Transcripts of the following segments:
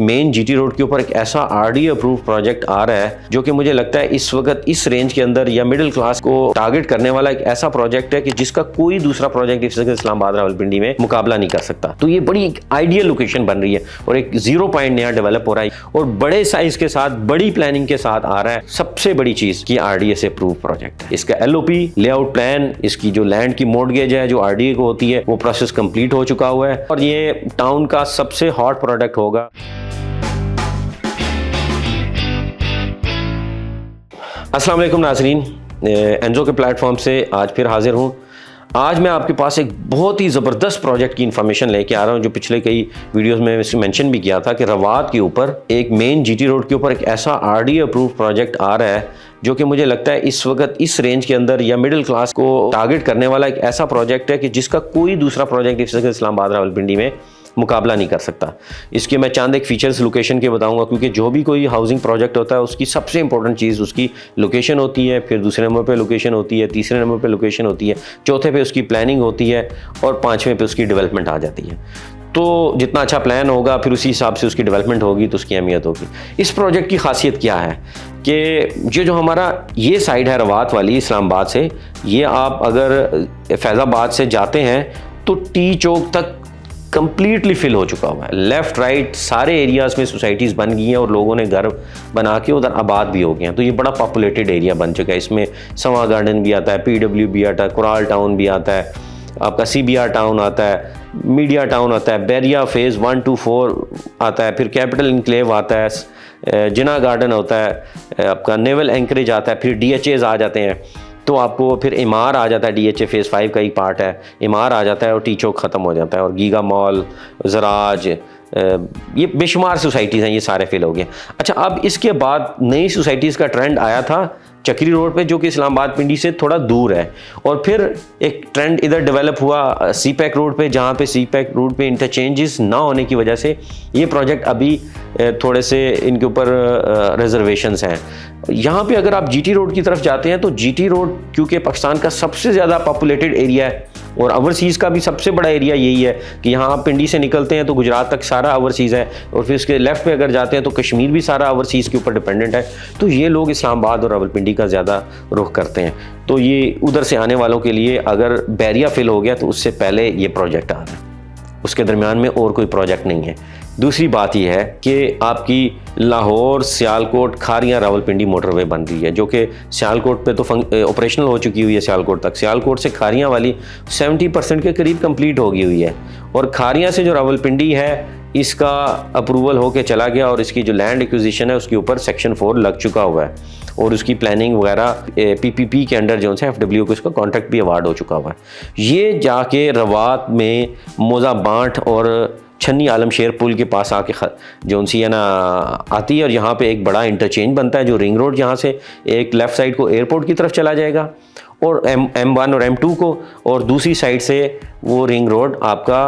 Main GT road के ऊपर एक ऐसा आरडी अप्रूव प्रोजेक्ट आ रहा है जो कि मुझे लगता है इस वक्त इस रेंज के अंदर या मिडिल क्लास को टारगेट करने वाला एक ऐसा प्रोजेक्ट है कि जिसका कोई दूसरा प्रोजेक्ट इस्लामाबाद रावलपिंडी में मुकाबला नहीं कर सकता। तो ये बड़ी आइडियल लोकेशन बन रही है और एक 0 पॉइंट नया डेवलप हो रहा है और बड़े साइज के साथ बड़ी प्लानिंग के साथ आ रहा है। सबसे बड़ी चीज कि आरडीए से अप्रूव प्रोजेक्ट है, इसका एलओपी लेआउट प्लान, इसकी जो लैंड की मॉर्टगेज है जो आरडीए को होती है वो प्रोसेस कंप्लीट हो चुका हुआ है और ये टाउन का सबसे हॉट प्रोडक्ट होगा। अस्सलाम वालेकुम नाज़रीन, एनजो के प्लेटफॉर्म से आज फिर हाजिर हूँ। आज मैं आपके पास एक बहुत ही ज़बरदस्त प्रोजेक्ट की इन्फॉर्मेशन लेके आ रहा हूँ जो पिछले कई वीडियोस में मेंशन भी किया था कि रवात के ऊपर एक मेन जीटी रोड के ऊपर एक ऐसा आरडीए अप्रूव प्रोजेक्ट आ रहा है जो कि मुझे लगता है इस वक्त इस रेंज के अंदर या मिडिल क्लास को टारगेट करने वाला एक ऐसा प्रोजेक्ट है कि जिसका कोई दूसरा प्रोजेक्ट इस्लामाबाद रावलपिंडी में मुकाबला नहीं कर सकता। इसके मैं चंद एक फीचर्स लोकेशन के बताऊंगा क्योंकि जो भी कोई हाउसिंग प्रोजेक्ट होता है उसकी सबसे इंपॉर्टेंट चीज़ उसकी लोकेशन होती है, फिर दूसरे नंबर पे लोकेशन होती है, तीसरे नंबर पे लोकेशन होती है, चौथे पे उसकी प्लानिंग होती है और पाँचवें पे उसकी डेवलपमेंट आ जाती है। तो जितना अच्छा प्लान होगा फिर उसी हिसाब से उसकी डेवलपमेंट होगी तो उसकी अहमियत होगी। इस प्रोजेक्ट की खासियत क्या है कि जो हमारा ये साइड है रवात वाली इस्लामाबाद से, ये आप अगर फैज़ाबाद से जाते हैं तो टी चौक तक कंप्लीटली फिल हो चुका हुआ है। लेफ्ट राइट सारे एरियाज़ में सोसाइटीज़ बन गई हैं और लोगों ने घर बना के उधर आबाद भी हो गए हैं। तो ये बड़ा पॉपुलेटेड एरिया बन चुका है। इसमें समा गार्डन भी आता है, पीडब्ल्यू भी आता है, कुराल टाउन भी आता है, आपका सीबीआर टाउन आता है, मीडिया टाउन आता है, बैरिया फेज़ 1 to 4 आता है, फिर कैपिटल इनक्लेव आता है, जिना गार्डन होता है, आपका नेवल एंकरेज आता है, फिर डीएचएज आ जाते हैं। तो आपको फिर इमार आ जाता है, डीएचए फेज़ 5 का एक पार्ट है, इमार आ जाता है और टी चौक ख़त्म हो जाता है और गीगा मॉल, ज़राज, ये बेशुमार सोसाइटीज़ हैं, ये सारे फिल हो गए। अच्छा, अब इसके बाद नई सोसाइटीज़ का ट्रेंड आया था चक्री रोड पे जो कि इस्लामाबाद पिंडी से थोड़ा दूर है और फिर एक ट्रेंड इधर डेवलप हुआ सी पैक रोड पे, जहाँ पे सी पैक रोड पे इंटरचेंजेस ना होने की वजह से ये प्रोजेक्ट अभी थोड़े से इनके ऊपर रिजर्वेशंस हैं। यहाँ पे अगर आप जीटी रोड की तरफ जाते हैं तो जीटी रोड क्योंकि पाकिस्तान का सबसे ज़्यादा पॉपुलेटेड एरिया है और ओवरसीज़ का भी सबसे बड़ा एरिया यही है कि यहाँ आप पिंडी से निकलते हैं तो गुजरात तक सारा ओवरसीज़ है और फिर इसके लेफ्ट पे अगर जाते हैं तो कश्मीर भी सारा ओवरसीज़ के ऊपर डिपेंडेंट है। तो ये लोग इस्लामाबाद और रावलपिंडी का ज़्यादा रुख करते हैं। तो ये उधर से आने वालों के लिए अगर बैरिया फिल हो गया तो उससे पहले ये प्रोजेक्ट आ रहा है, उसके दरमियान में और कोई प्रोजेक्ट नहीं है। दूसरी बात यह है कि आपकी लाहौर सियालकोट खारियां रावलपिंडी मोटरवे बन रही है जो कि सियालकोट पे तो ऑपरेशनल हो चुकी हुई है सियालकोट तक। सियालकोट से खारियां वाली 70% के करीब कंप्लीट हो गई हुई है और खारियां से जो रावलपिंडी है इसका अप्रूवल होके चला गया और इसकी जो लैंड एक्विजिशन है उसके ऊपर सेक्शन 4 लग चुका हुआ है और उसकी प्लानिंग वगैरह पीपीपी के अंडर जो है एफडब्ल्यू को इसका कॉन्ट्रैक्ट भी अवार्ड हो चुका हुआ है। ये जाके रवात में मोज़ा बांट और छन्नी आलमशेर पुल के पास आके जो सी है ना आती है और यहाँ पे एक बड़ा इंटरचेंज बनता है जो रिंग रोड यहाँ से एक लेफ़्ट साइड को एयरपोर्ट की तरफ चला जाएगा और M1 और M2 को, और दूसरी साइड से वो रिंग रोड आपका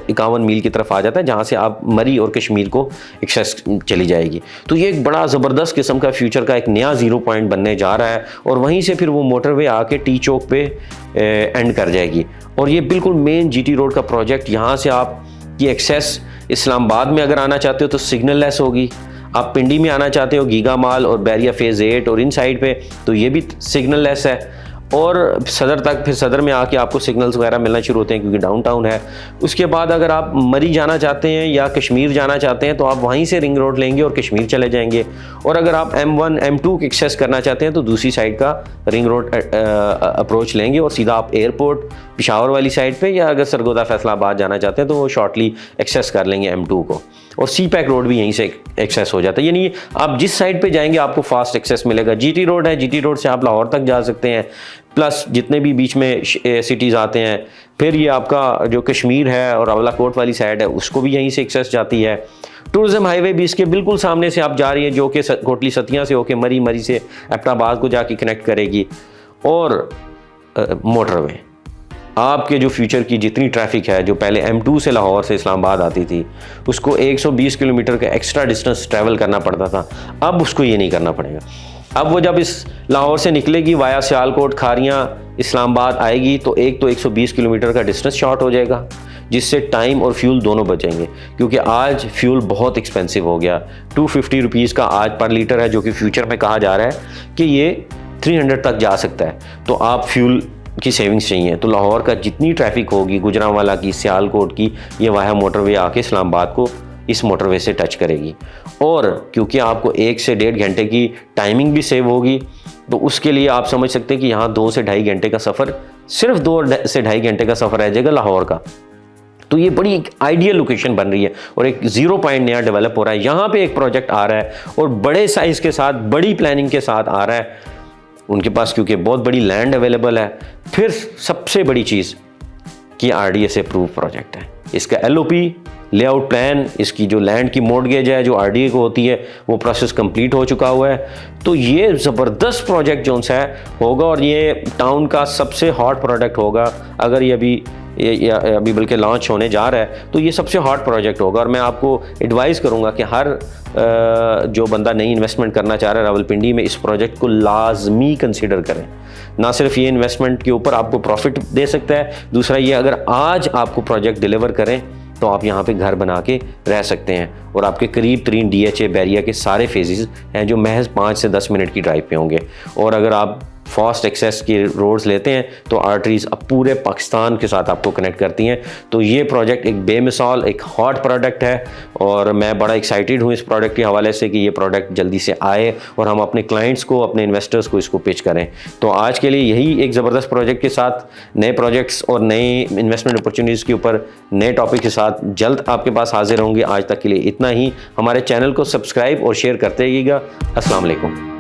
51 मील की तरफ आ जाता है जहाँ से आप मरी और कश्मीर को एक्सेस चली जाएगी। तो ये एक बड़ा ज़बरदस्त किस्म का फ्यूचर का एक नया 0 पॉइंट बनने जा रहा है और वहीं से फिर वो मोटरवे आके टी चौक पे एंड कर जाएगी और ये बिल्कुल मेन जीटी रोड का प्रोजेक्ट। यहाँ से आप ये एक्सेस इस्लामाबाद में अगर आना चाहते हो तो सिग्नल लेस होगी, आप पिंडी में आना चाहते हो गीगा माल और बैरिया फेज़ 8 और इन साइड पे तो ये भी सिग्नल लेस है और सदर तक फिर सदर में आके आपको सिग्नल्स वगैरह मिलना शुरू होते हैं क्योंकि डाउनटाउन है। उसके बाद अगर आप मरी जाना चाहते हैं या कश्मीर जाना चाहते हैं तो आप वहीं से रिंग रोड लेंगे और कश्मीर चले जाएंगे और अगर आप M1 M2 एक्सेस करना चाहते हैं तो दूसरी साइड का रिंग रोड अप्रोच लेंगे और सीधा आप एयरपोर्ट पिशावर वाली साइड पे या अगर सरगोदा फैसलाबाद जाना चाहते हैं तो वो शॉर्टली एक्सेस कर लेंगे M2 को और सी पैक रोड भी यहीं से एक्सेस हो जाता है। यानी आप जिस साइड पे जाएंगे आपको फास्ट एक्सेस मिलेगा। जीटी रोड है, जीटी रोड से आप लाहौर तक जा सकते हैं प्लस जितने भी बीच में सिटीज़ आते हैं। फिर ये आपका जो कश्मीर है और अवलाकोट वाली साइड है उसको भी यहीं से एक्सेस जाती है। टूरिज़म हाईवे भी इसके बिल्कुल सामने से आप जा रही है जो कि कोटली सतिया से होके मरी, मरी से एबटाबाद को जाके कनेक्ट करेगी और मोटरवे आपके जो फ्यूचर की जितनी ट्रैफिक है जो पहले M2 से लाहौर से इस्लामाबाद आती थी उसको 120 किलोमीटर का एक्स्ट्रा डिस्टेंस ट्रैवल करना पड़ता था, अब उसको ये नहीं करना पड़ेगा। अब वो जब इस लाहौर से निकलेगी वाया सियालकोट खारियां इस्लामाबाद आएगी तो 120 किलोमीटर का डिस्टेंस शॉर्ट हो जाएगा। जिससे टाइम और फ्यूल दोनों बचेंगे, क्योंकि आज फ्यूल बहुत एक्सपेंसिव हो गया। 250 रुपीज़ का आज पर लीटर है, जो कि फ्यूचर में कहा जा रहा है कि ये 300 तक जा सकता है। तो आप फ्यूल की सेविंग्स चाहिए तो लाहौर का जितनी ट्रैफिक होगी, गुजरांवाला की, सियालकोट की, ये वाया मोटरवे आके इस्लामाबाद को इस मोटरवे से टच करेगी। और क्योंकि आपको 1 से 1.5 घंटे की टाइमिंग भी सेव होगी, तो उसके लिए आप समझ सकते हैं कि यहाँ 2 से ढाई घंटे का सफ़र, सिर्फ 2 से ढाई घंटे का सफ़र रह जाएगा लाहौर का। तो ये बड़ी आइडियल लोकेशन बन रही है और एक 0 पॉइंट नया डेवलप हो रहा है। यहाँ पे एक प्रोजेक्ट आ रहा है और बड़े साइज़ के साथ, बड़ी प्लानिंग के साथ आ रहा है उनके पास, क्योंकि बहुत बड़ी लैंड अवेलेबल है। फिर सबसे बड़ी चीज़ कि RDA अप्रूव प्रोजेक्ट है, इसका LOP लेआउट प्लान, इसकी जो लैंड की मॉर्टगेज है जो RDA को होती है, वो प्रोसेस कंप्लीट हो चुका हुआ है। तो ये ज़बरदस्त प्रोजेक्ट जो है होगा और ये टाउन का सबसे हॉट प्रोजेक्ट होगा। अगर ये अभी बल्कि लॉन्च होने जा रहा है तो ये सबसे हॉट प्रोजेक्ट होगा। और मैं आपको एडवाइस करूंगा कि हर जो बंदा नई इन्वेस्टमेंट करना चाह रहा है रावलपिंडी में, इस प्रोजेक्ट को लाजमी कंसिडर करें। ना सिर्फ ये इन्वेस्टमेंट के ऊपर आपको प्रॉफिट दे सकता है, दूसरा ये अगर आज आपको प्रोजेक्ट डिलीवर करें तो आप यहाँ पे घर बना के रह सकते हैं और आपके करीब तरीन DHA बैरिया के सारे फेजेस हैं जो महज 5 से 10 मिनट की ड्राइव पे होंगे। और अगर आप फास्ट एक्सेस के रोड्स लेते हैं तो आर्टरीज अब पूरे पाकिस्तान के साथ आपको कनेक्ट करती हैं। तो ये प्रोजेक्ट एक बेमिसाल, एक हॉट प्रोडक्ट है और मैं बड़ा एक्साइटेड हूँ इस प्रोडक्ट के हवाले से कि ये प्रोडक्ट जल्दी से आए और हम अपने क्लाइंट्स को, अपने इन्वेस्टर्स को इसको पिच करें। तो आज के लिए यही एक ज़बरदस्त प्रोजेक्ट के साथ, नए प्रोजेक्ट्स और नए इन्वेस्टमेंट अपॉर्चुनिटीज़ के ऊपर नए टॉपिक के साथ जल्द आपके पास हाजिर होंगे। आज तक के लिए इतना ही। हमारे चैनल को सब्सक्राइब और शेयर करते रहिएगा। अस्सलाम वालेकुम।